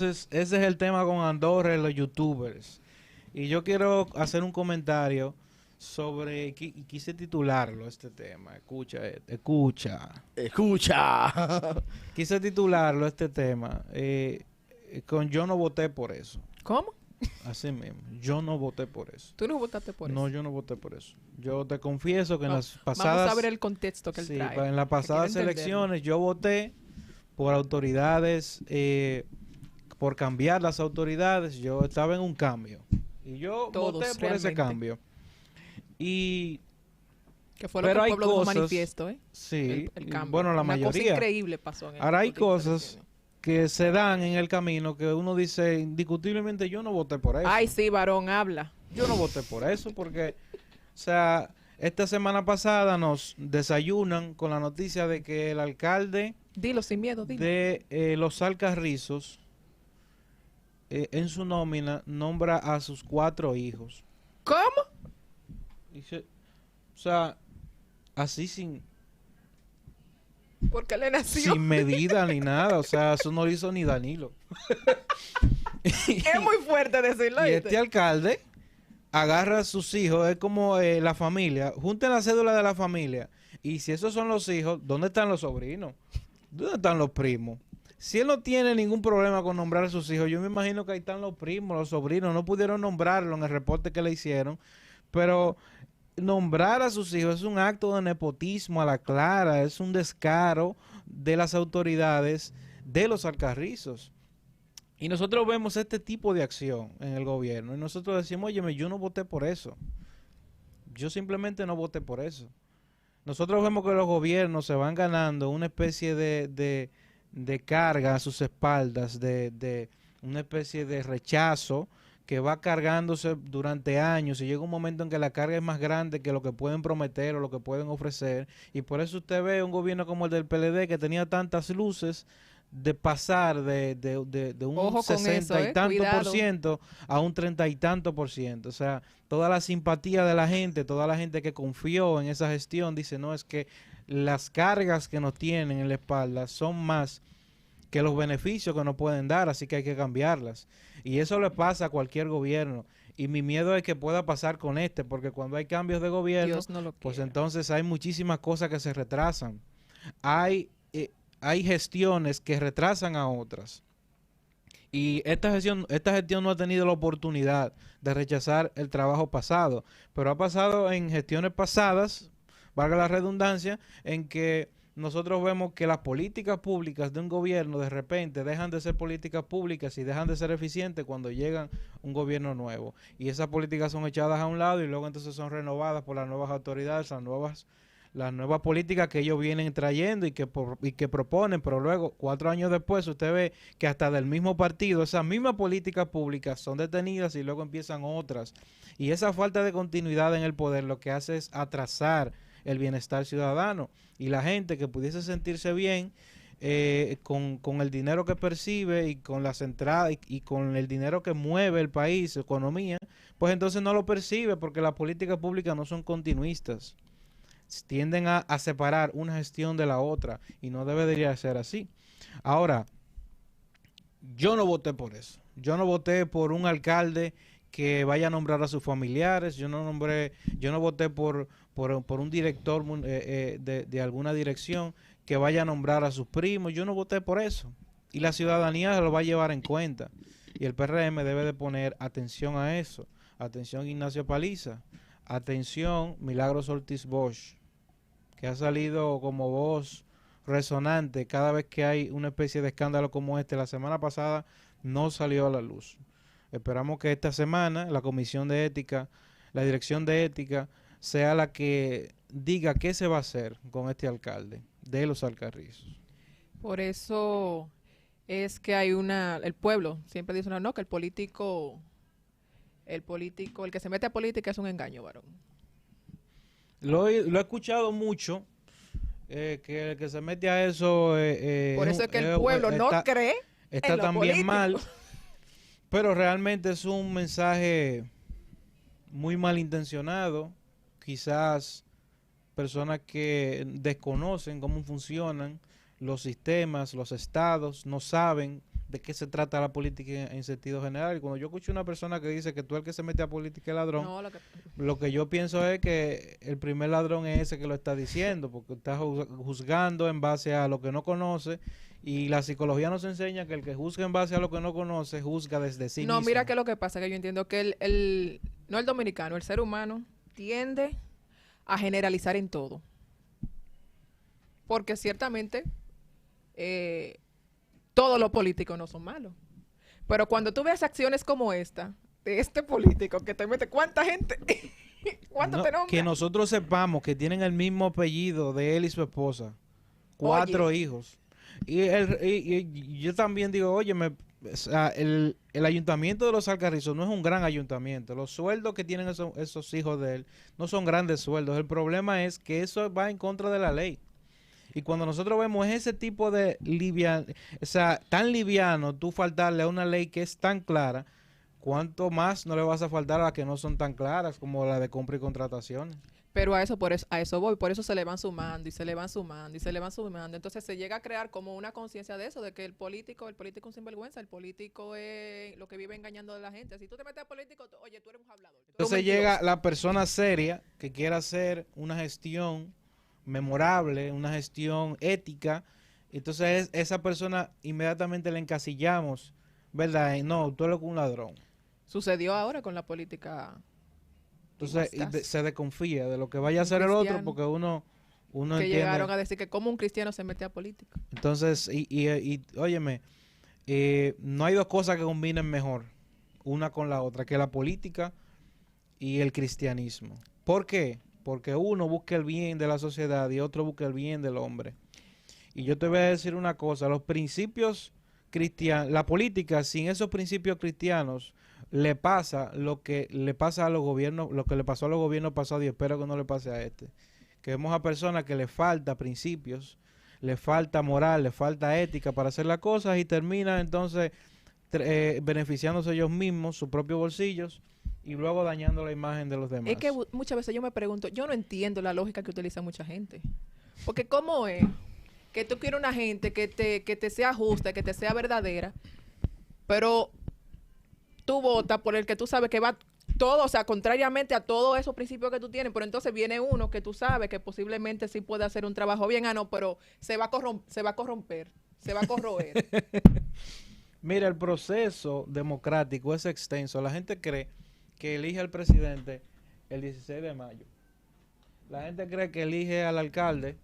Entonces, ese es el tema con Andorra y los youtubers. Y yo quiero hacer un comentario sobre, y quise titularlo este tema. Escucha, escucha. Escucha. Quise titularlo este tema con yo no voté por eso. ¿Cómo? Así mismo, yo no voté por eso. Tú no votaste por No, eso. yo no voté por eso. Yo te confieso que en las Vamos pasadas, a ver el contexto que él sí, trae. en las que pasadas quiero entenderlo. elecciones yo voté por autoridades, por cambiar las autoridades. Yo estaba en un cambio y yo Todos, voté por ese realmente. cambio. Y Que fue lo pero que hay el pueblo dejó cosas, manifiesto, ¿eh? sí, El y cambio. bueno, la Una cosa mayoría. increíble pasó en el Ahora hay últimas cosas elecciones. que se dan en el camino que uno dice indiscutiblemente yo no voté por eso. Ay, sí, varón, habla. Yo no voté por eso porque, o sea, esta semana pasada nos desayunan con la noticia de que el alcalde Dilo sin miedo, dilo. de Los Alcarrizos en su nómina nombra a sus 4 hijos. ¿Cómo? Dice, o sea, así Porque le nació. sin medida ni nada, o sea, eso no lo hizo ni Danilo. Es muy fuerte decirlo. Y ¿viste? este alcalde agarra a sus hijos, es como la familia, junten la cédula de la familia. Y si esos son los hijos, ¿dónde están los sobrinos? ¿Dónde están los primos? Si él no tiene ningún problema con nombrar a sus hijos, yo me imagino que ahí están los primos, los sobrinos, no pudieron nombrarlo en el reporte que le hicieron, pero nombrar a sus hijos es un acto de nepotismo a la clara, es un descaro de las autoridades de los Alcarrizos. Y nosotros vemos este tipo de acción en el gobierno y nosotros decimos, oye, yo no voté por eso. Yo simplemente no voté por eso. Nosotros vemos que los gobiernos se van ganando una especie de carga a sus espaldas, de una especie de rechazo que va cargándose durante años y llega un momento en que la carga es más grande que lo que pueden prometer o lo que pueden ofrecer. Y por eso usted ve un gobierno como el del PLD que tenía tantas luces de pasar de un Ojo con 60 eso, y tanto por cuidado. ciento a un 30 y tanto por ciento. O sea, toda la simpatía de la gente, toda la gente que confió en esa gestión, dice, no, es que las cargas que nos tienen en la espalda son más que los beneficios que nos pueden dar, así que hay que cambiarlas. Y eso le pasa a cualquier gobierno. Y mi miedo es que pueda pasar con este, porque cuando hay cambios de gobierno, Dios no lo pues quiera. entonces hay muchísimas cosas que se retrasan. Hay gestiones que retrasan a otras. Y esta gestión no ha tenido la oportunidad de rechazar el trabajo pasado, pero ha pasado en gestiones pasadas, valga la redundancia, en que nosotros vemos que las políticas públicas de un gobierno de repente dejan de ser políticas públicas y dejan de ser eficientes cuando llegan un gobierno nuevo. Y esas políticas son echadas a un lado y luego entonces son renovadas por las nuevas autoridades, las nuevas políticas que ellos vienen trayendo y que proponen, pero luego 4 años después usted ve que hasta del mismo partido esas mismas políticas públicas son detenidas y luego empiezan otras. Y esa falta de continuidad en el poder lo que hace es atrasar el bienestar ciudadano y la gente que pudiese sentirse bien con el dinero que percibe y con las entradas y con el dinero que mueve el país, su economía, pues entonces no lo percibe porque las políticas públicas no son continuistas, tienden a separar una gestión de la otra y no debería ser así. Ahora, yo no voté por eso. Yo no voté por un alcalde que vaya a nombrar a sus familiares. Yo no voté por un director de alguna dirección que vaya a nombrar a sus primos. Yo no voté por eso. Y la ciudadanía lo va a llevar en cuenta. Y el PRM debe de poner atención a eso. Atención Ignacio Paliza. Atención Milagros Ortiz Bosch, que ha salido como voz resonante cada vez que hay una especie de escándalo como este. La semana pasada no salió a la luz. Esperamos que esta semana la Comisión de Ética, la Dirección de Ética, sea la que diga qué se va a hacer con este alcalde de Los Alcarrizos. Por eso es que hay el pueblo siempre dice, no, que el que se mete a política es un engaño, varón. Lo he escuchado mucho, que el que se mete a eso Por eso es que el pueblo no cree está en lo también político. mal, pero realmente es un mensaje muy malintencionado. Quizás personas que desconocen cómo funcionan los sistemas, los estados, no saben de qué se trata la política en sentido general. Y cuando yo escucho a una persona que dice que tú el que se mete a política es ladrón, No, lo que yo pienso es que el primer ladrón es ese que lo está diciendo, porque está juzgando en base a lo que no conoce, y la psicología nos enseña que el que juzga en base a lo que no conoce, juzga desde sí no, mismo. mira que lo que pasa, que yo entiendo que no el dominicano, el ser humano tiende a generalizar en todo. Porque ciertamente todos los políticos no son malos. Pero cuando tú ves acciones como esta, de este político que te mete, ¿cuánta gente? ¿Cuánto No, te nombra? que nosotros sepamos que tienen el mismo apellido de él y su esposa, 4 hijos. Y yo también digo, oye, o sea, el ayuntamiento de Los Alcarrizos no es un gran ayuntamiento. Los sueldos que tienen esos hijos de él no son grandes sueldos. El problema es que eso va en contra de la ley. Y cuando nosotros vemos ese tipo de o sea, tan liviano, tú faltarle a una ley que es tan clara, ¿cuánto más no le vas a faltar a las que no son tan claras como la de compra y contrataciones? Pero a eso voy, por eso se le van sumando y se le van sumando y se le van sumando. Entonces se llega a crear como una conciencia de eso, de que el político es un sinvergüenza, el político es lo que vive engañando a la gente. Si tú te metes a político, oye, tú eres un hablador. Entonces llega la persona seria que quiere hacer una gestión memorable, una gestión ética. Entonces esa persona inmediatamente le encasillamos, ¿verdad? No, tú eres un ladrón. Sucedió ahora con la política. Entonces se desconfía de lo que vaya a hacer el otro porque uno que entiende. llegaron a decir que como un cristiano se mete a política. Entonces, óyeme, no hay dos cosas que combinen mejor una con la otra que la política y el cristianismo. ¿Por qué? Porque uno busca el bien de la sociedad y otro busca el bien del hombre. Y yo te voy a decir una cosa, los principios cristianos, la política sin esos principios cristianos le pasa lo que le pasa a los gobiernos, lo que le pasó a los gobiernos pasados y espero que no le pase a este. Que vemos a personas que le falta principios, le falta moral, le falta ética para hacer las cosas y terminan entonces beneficiándose ellos mismos, sus propios bolsillos y luego dañando la imagen de los demás. Es que muchas veces yo me pregunto, yo no entiendo la lógica que utiliza mucha gente. Porque ¿cómo es que tú quieres una gente que te sea justa, que te sea verdadera, pero tú votas por el que tú sabes que va todo, o sea, contrariamente a todos esos principios que tú tienes, pero entonces viene uno que tú sabes que posiblemente sí puede hacer un trabajo bien, no, pero se va a corromper, se va a corroer. Mira, el proceso democrático es extenso. La gente cree que elige al presidente el 16 de mayo. La gente cree que elige al alcalde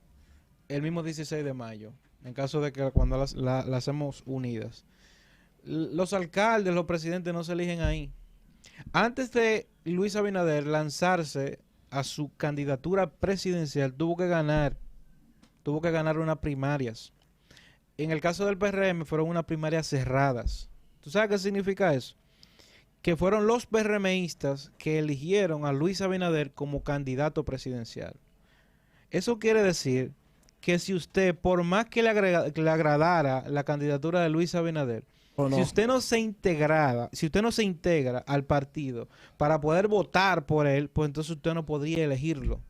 el mismo 16 de mayo, en caso de que cuando las hacemos unidas. Los alcaldes, los presidentes no se eligen ahí. Antes de Luis Abinader lanzarse a su candidatura presidencial, tuvo que ganar unas primarias. En el caso del PRM fueron unas primarias cerradas. ¿Tú sabes qué significa eso? Que fueron los PRMistas que eligieron a Luis Abinader como candidato presidencial. Eso quiere decir que si usted, por más que le agradara la candidatura de Luis Abinader, si usted no se integra al partido para poder votar por él, pues entonces usted no podría elegirlo.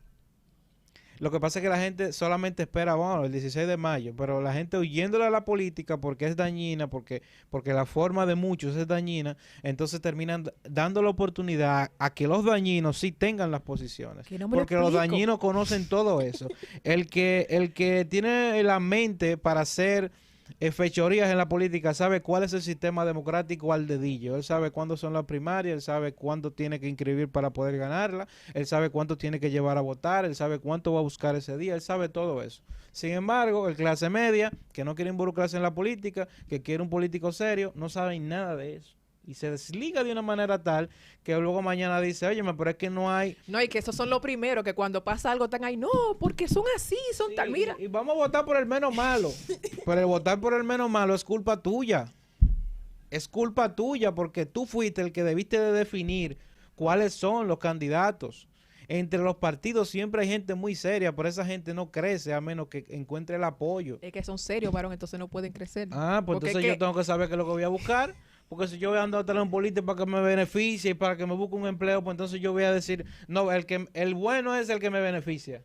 Lo que pasa es que la gente solamente espera, bueno, el 16 de mayo, pero la gente huyéndole a la política porque es dañina, porque la forma de muchos es dañina, entonces terminan dando la oportunidad a que los dañinos sí tengan las posiciones. Porque los dañinos conocen todo eso. El que tiene la mente para hacer fechorías en la política sabe cuál es el sistema democrático al dedillo. Él sabe cuándo son las primarias, él sabe cuándo tiene que inscribir para poder ganarla, él sabe cuánto tiene que llevar a votar, él sabe cuánto va a buscar ese día, él sabe todo eso. Sin embargo, el clase media, que no quiere involucrarse en la política, que quiere un político serio, no sabe nada de eso. Y se desliga de una manera tal que luego mañana dice, oye, pero es que no hay... No, y que esos son los primeros, que cuando pasa algo están ahí, no, porque son así, son tal, mira. Y vamos a votar por el menos malo. Pero el votar por el menos malo es culpa tuya. Es culpa tuya porque tú fuiste el que debiste de definir cuáles son los candidatos. Entre los partidos siempre hay gente muy seria, pero esa gente no crece a menos que encuentre el apoyo. Es que son serios, varón, entonces no pueden crecer. Ah, pues entonces yo tengo que saber qué es lo que voy a buscar. Porque si yo voy a andar a tener un político para que me beneficie y para que me busque un empleo, pues entonces yo voy a decir, no, el bueno es el que me beneficia.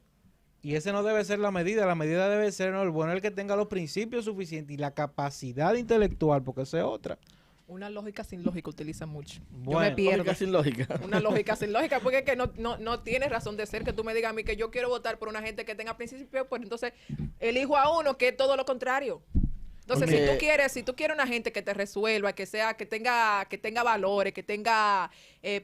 Y ese no debe ser la medida debe ser, no, el bueno es el que tenga los principios suficientes y la capacidad intelectual, porque esa es otra. Una lógica sin lógica utilizan mucho. Yo me Bueno. pierdo. Lógica sin lógica. Una lógica sin lógica, porque es que no tiene razón de ser que tú me digas a mí que yo quiero votar por una gente que tenga principios, pues entonces elijo a uno que es todo lo contrario. Entonces, Porque- si tú quieres una gente que te resuelva, que sea, que tenga valores, que tenga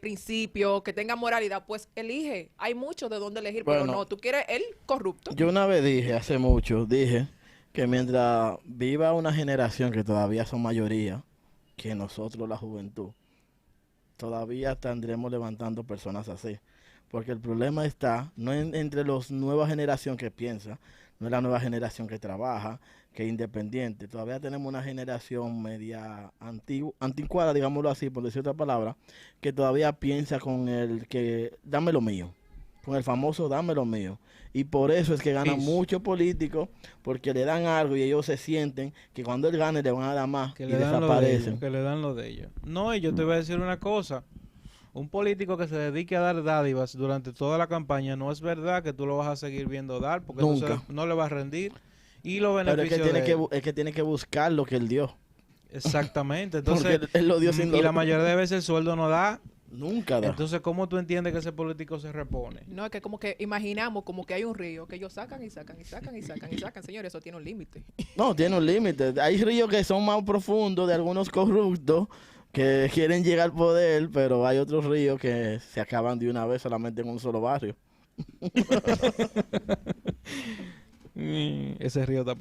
principios, que tenga moralidad, pues elige. Hay mucho de dónde elegir, pero Bueno. no, tú quieres el corrupto. Yo una vez dije, hace mucho, dije que mientras viva una generación que todavía son mayoría, que nosotros la juventud, todavía tendremos levantando personas así. Porque el problema está no entre los nueva generación que piensa, no es la nueva generación que trabaja, que es independiente. Todavía tenemos una generación media anticuada, digámoslo así, por decir otra palabra, que todavía piensa con el que dame lo mío, con el famoso dame lo mío. Y por eso es que ganan Eso. muchos políticos, porque le dan algo y ellos se sienten que cuando él gane le van a dar más Que y le dan lo de ellos, desaparecen. que le dan lo de ellos. No, y yo te voy a decir una cosa. Un político que se dedique a dar dádivas durante toda la campaña, no es verdad que tú lo vas a seguir viendo dar, porque Nunca. no le va a rendir. Y los Pero es que beneficios tiene de que, él. es que tiene que buscar lo que él dio. Exactamente. Porque Entonces, él lo dio sin y la lo- mayoría de veces el sueldo no da. Nunca da. Entonces, ¿cómo tú entiendes que ese político se repone? No, es que como que imaginamos como que hay un río que ellos sacan y sacan y sacan y sacan y sacan. Señores, eso tiene un límite. No, tiene un límite. Hay ríos que son más profundos de algunos corruptos que quieren llegar al poder, pero hay otros ríos que se acaban de una vez solamente en un solo barrio. Ese río está